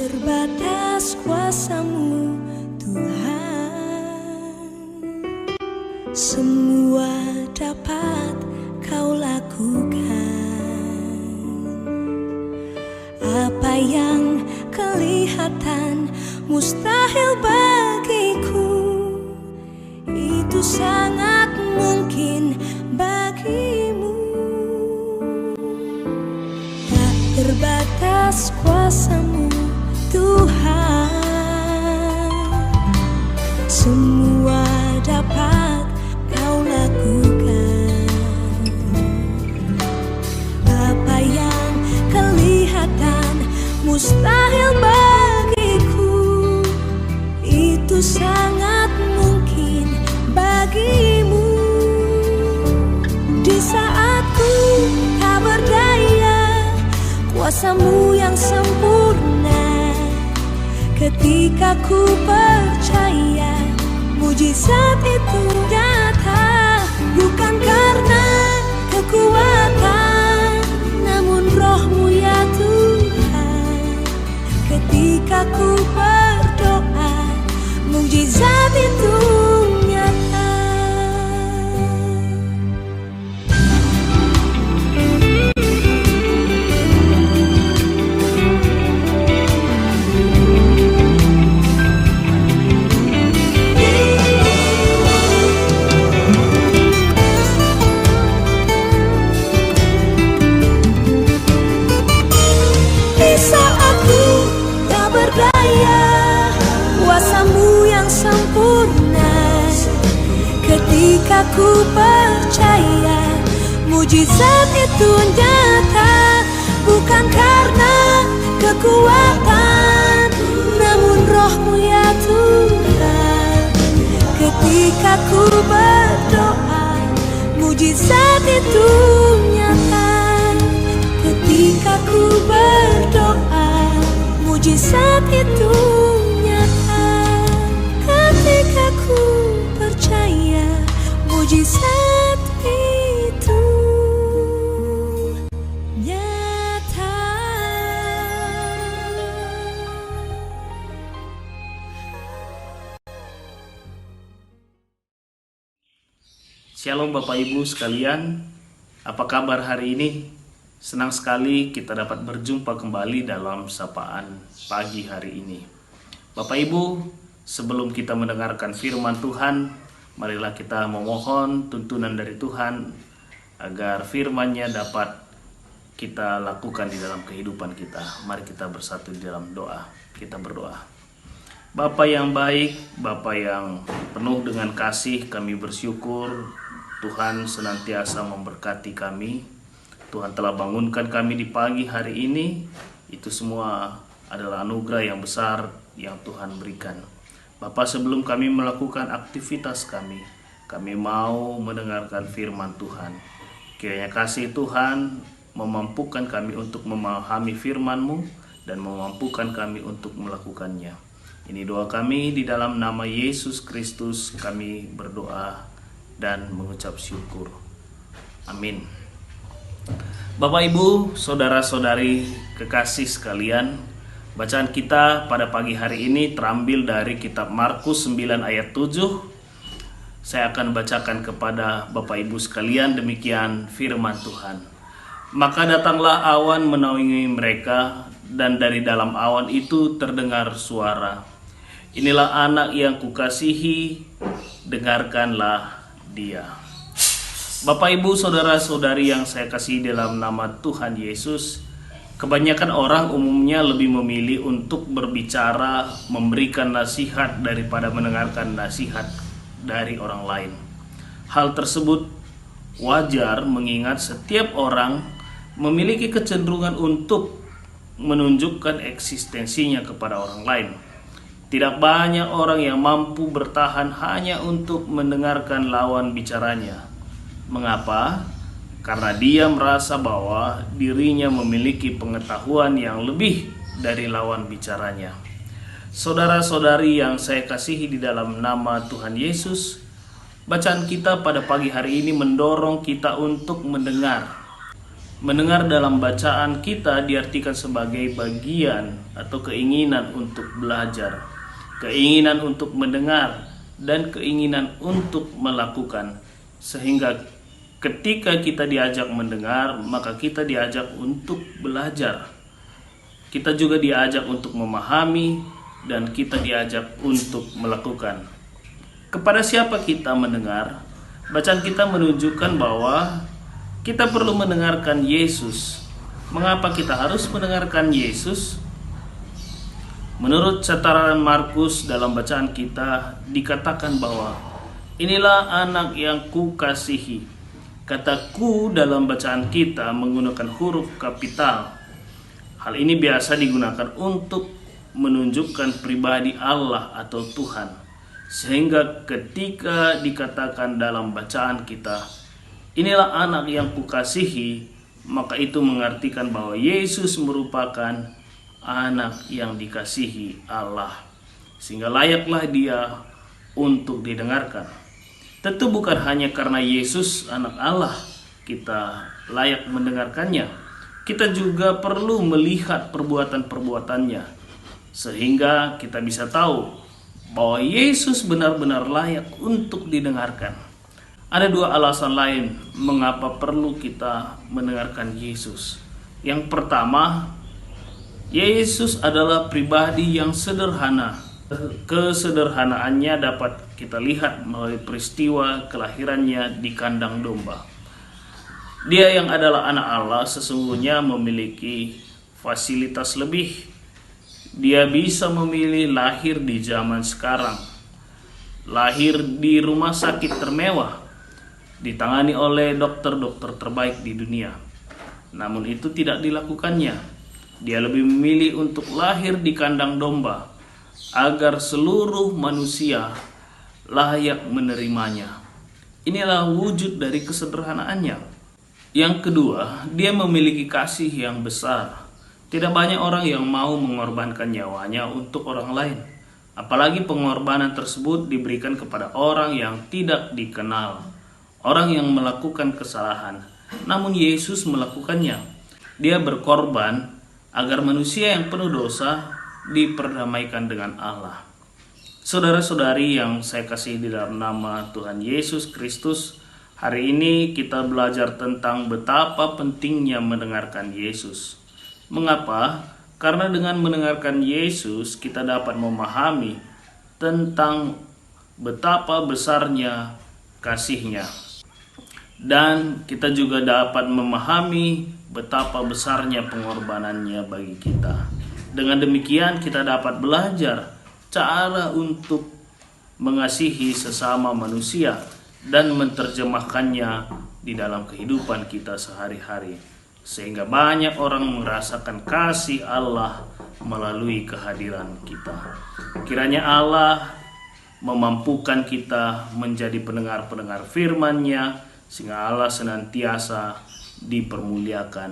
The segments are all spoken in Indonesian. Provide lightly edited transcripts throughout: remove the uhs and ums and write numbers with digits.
terbatas kuasa-Mu Tuhan, semua dapat Kau lakukan. Apa yang kelihatan mustahil bagiku, itu sangat mungkin bagimu. Tak terbatas kuasa-Mu Tuhan, semua dapat Kau lakukan. Apa yang kelihatan mustahil bagiku, itu sangat mungkin bagimu. Di saat ku tak berdaya, kuasa-Mu yang sempurna. Ketika ku percaya, mujizat itu nyata. Bukan karena kekuatan, namun Roh-Mu ya Tuhan. Ketika ku berdoa, mujizat itu nyata. Di saat ku tak berdaya, kuasa-Mu yang sempurna. Ketika ku percaya, mujizat itu nyata. Bukan karena kekuatan, namun Roh-Mu ya Tuhan. Ketika ku berdoa, mujizat itu nyata. Ketika ku berdoa, mujizat itu nyata. Ketika ku percaya, mujizat itu nyata. Shalom Bapak Ibu sekalian, apa kabar hari ini? Senang sekali kita dapat berjumpa kembali dalam sapaan pagi hari ini. Bapak Ibu, sebelum kita mendengarkan firman Tuhan, marilah kita memohon tuntunan dari Tuhan agar firman-Nya dapat kita lakukan di dalam kehidupan kita. Mari kita bersatu di dalam doa. Kita berdoa. Bapa yang baik, Bapa yang penuh dengan kasih, kami bersyukur Tuhan senantiasa memberkati kami. Tuhan telah bangunkan kami di pagi hari ini. Itu semua adalah anugerah yang besar yang Tuhan berikan. Bapa, sebelum kami melakukan aktivitas kami mau mendengarkan firman Tuhan. Kiranya kasih Tuhan memampukan kami untuk memahami firman-Mu dan memampukan kami untuk melakukannya. Ini doa kami di dalam nama Yesus Kristus kami berdoa dan mengucap syukur. Amin. Bapak Ibu, saudara-saudari kekasih sekalian, bacaan kita pada pagi hari ini terambil dari kitab Markus 9 ayat 7. Saya akan bacakan kepada Bapak Ibu sekalian demikian firman Tuhan. Maka datanglah awan menaungi mereka, dan dari dalam awan itu terdengar suara, "Inilah anak yang kukasihi, dengarkanlah dia." Bapak Ibu saudara-saudari yang saya kasihi dalam nama Tuhan Yesus, kebanyakan orang umumnya lebih memilih untuk berbicara, memberikan nasihat daripada mendengarkan nasihat dari orang lain. Hal tersebut wajar mengingat setiap orang memiliki kecenderungan untuk menunjukkan eksistensinya kepada orang lain. Tidak banyak orang yang mampu bertahan hanya untuk mendengarkan lawan bicaranya. Mengapa? Karena dia merasa bahwa dirinya memiliki pengetahuan yang lebih dari lawan bicaranya. Saudara-saudari yang saya kasihi di dalam nama Tuhan Yesus, bacaan kita pada pagi hari ini mendorong kita untuk mendengar. Mendengar dalam bacaan kita diartikan sebagai bagian atau keinginan untuk belajar, keinginan untuk mendengar, dan keinginan untuk melakukan. Sehingga ketika kita diajak mendengar, maka kita diajak untuk belajar. Kita juga diajak untuk memahami, dan kita diajak untuk melakukan. Kepada siapa kita mendengar? Bacaan kita menunjukkan bahwa kita perlu mendengarkan Yesus. Mengapa kita harus mendengarkan Yesus? Menurut catatan Markus dalam bacaan kita dikatakan bahwa inilah anak yang kukasihi. Kata ku dalam bacaan kita menggunakan huruf kapital. Hal ini biasa digunakan untuk menunjukkan pribadi Allah atau Tuhan. Sehingga ketika dikatakan dalam bacaan kita, inilah anak yang kukasihi, maka itu mengartikan bahwa Yesus merupakan anak yang dikasihi Allah, sehingga layaklah dia untuk didengarkan. Tentu bukan hanya karena Yesus anak Allah kita layak mendengarkannya. Kita juga perlu melihat perbuatan-perbuatannya, sehingga kita bisa tahu bahwa Yesus benar-benar layak untuk didengarkan. Ada dua alasan lain mengapa perlu kita mendengarkan Yesus. Yang pertama, Yesus adalah pribadi yang sederhana. Kesederhanaannya dapat kita lihat melalui peristiwa kelahirannya di kandang domba. Dia yang adalah anak Allah sesungguhnya memiliki fasilitas lebih. Dia bisa memilih lahir di zaman sekarang, lahir di rumah sakit termewah, ditangani oleh dokter-dokter terbaik di dunia. Namun itu tidak dilakukannya. Dia lebih memilih untuk lahir di kandang domba agar seluruh manusia layak menerimanya. Inilah wujud dari kesederhanaannya. Yang kedua, dia memiliki kasih yang besar. Tidak banyak orang yang mau mengorbankan nyawanya untuk orang lain. Apalagi pengorbanan tersebut diberikan kepada orang yang tidak dikenal, orang yang melakukan kesalahan. Namun Yesus melakukannya. Dia berkorban agar manusia yang penuh dosa diperdamaikan dengan Allah. Saudara-saudari yang saya kasih di dalam nama Tuhan Yesus Kristus, hari ini kita belajar tentang betapa pentingnya mendengarkan Yesus. Mengapa? Karena dengan mendengarkan Yesus kita dapat memahami tentang betapa besarnya kasih-Nya. Dan kita juga dapat memahami betapa besarnya pengorbanannya bagi kita. Dengan demikian kita dapat belajar cara untuk mengasihi sesama manusia dan menerjemahkannya di dalam kehidupan kita sehari-hari, sehingga banyak orang merasakan kasih Allah melalui kehadiran kita. Kiranya Allah memampukan kita menjadi pendengar-pendengar firman-Nya, sehingga Allah senantiasa dipermuliakan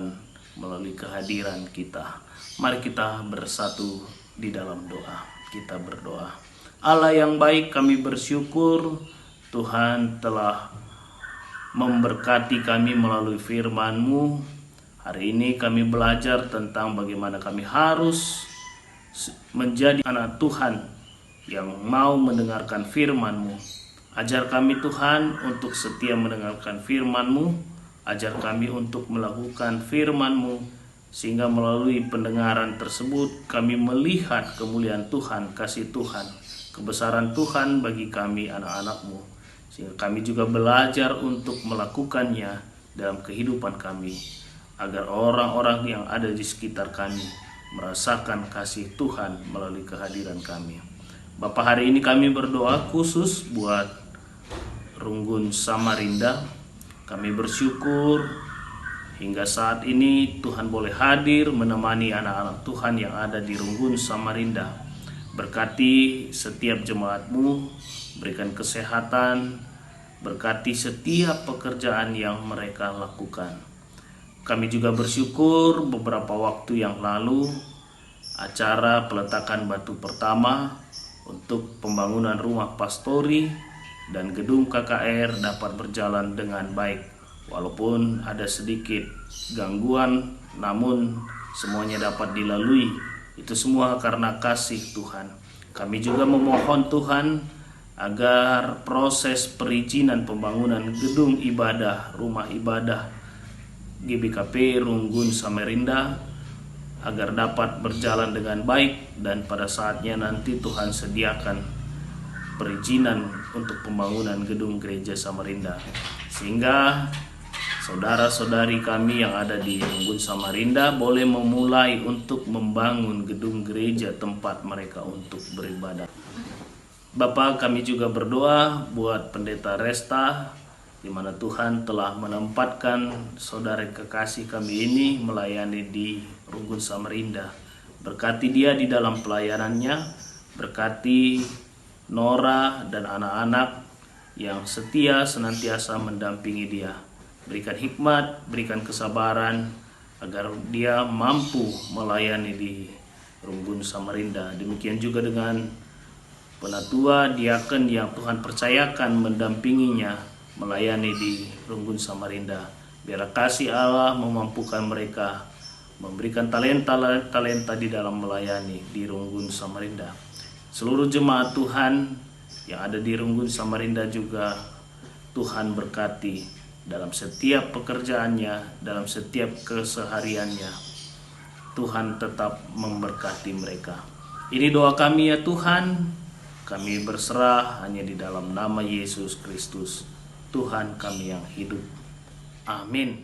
melalui kehadiran kita. Mari kita bersatu di dalam doa. Kita berdoa. Allah yang baik, kami bersyukur Tuhan telah memberkati kami melalui firman-Mu. Hari ini kami belajar tentang bagaimana kami harus menjadi anak Tuhan yang mau mendengarkan firman-Mu. Ajar kami Tuhan untuk setia mendengarkan firman-Mu. Ajar kami untuk melakukan firman-Mu, sehingga melalui pendengaran tersebut kami melihat kemuliaan Tuhan, kasih Tuhan, kebesaran Tuhan bagi kami anak-anak-Mu. Sehingga kami juga belajar untuk melakukannya dalam kehidupan kami, agar orang-orang yang ada di sekitar kami merasakan kasih Tuhan melalui kehadiran kami. Bapa, hari ini kami berdoa khusus buat Runggun Samarinda. Kami bersyukur hingga saat ini Tuhan boleh hadir menemani anak-anak Tuhan yang ada di Runggun Samarinda. Berkati setiap jemaat-Mu, berikan kesehatan, berkati setiap pekerjaan yang mereka lakukan. Kami juga bersyukur beberapa waktu yang lalu acara peletakan batu pertama untuk pembangunan rumah pastori dan gedung KKR dapat berjalan dengan baik, walaupun ada sedikit gangguan, namun semuanya dapat dilalui. Itu semua karena kasih Tuhan. Kami juga memohon Tuhan agar proses perizinan pembangunan gedung ibadah, rumah ibadah GBKP Runggun Samarinda agar dapat berjalan dengan baik, dan pada saatnya nanti Tuhan sediakan perizinan untuk pembangunan gedung gereja Samarinda, sehingga saudara-saudari kami yang ada di Runggun Samarinda boleh memulai untuk membangun gedung gereja tempat mereka untuk beribadah. Bapak, kami juga berdoa buat Pendeta Resta, di mana Tuhan telah menempatkan saudara kekasih kami ini melayani di Runggun Samarinda. Berkati dia di dalam pelayanannya, berkati Nora dan anak-anak yang setia senantiasa mendampingi dia. Berikan hikmat, berikan kesabaran agar dia mampu melayani di Runggun Samarinda. Demikian juga dengan penatua diaken yang Tuhan percayakan mendampinginya melayani di Runggun Samarinda. Biarlah kasih Allah memampukan mereka, memberikan talenta di dalam melayani di Runggun Samarinda. Seluruh jemaat Tuhan yang ada di Runggun Samarinda juga Tuhan berkati dalam setiap pekerjaannya, dalam setiap kesehariannya. Tuhan tetap memberkati mereka. Ini doa kami ya Tuhan. Kami berserah hanya di dalam nama Yesus Kristus, Tuhan kami yang hidup. Amin.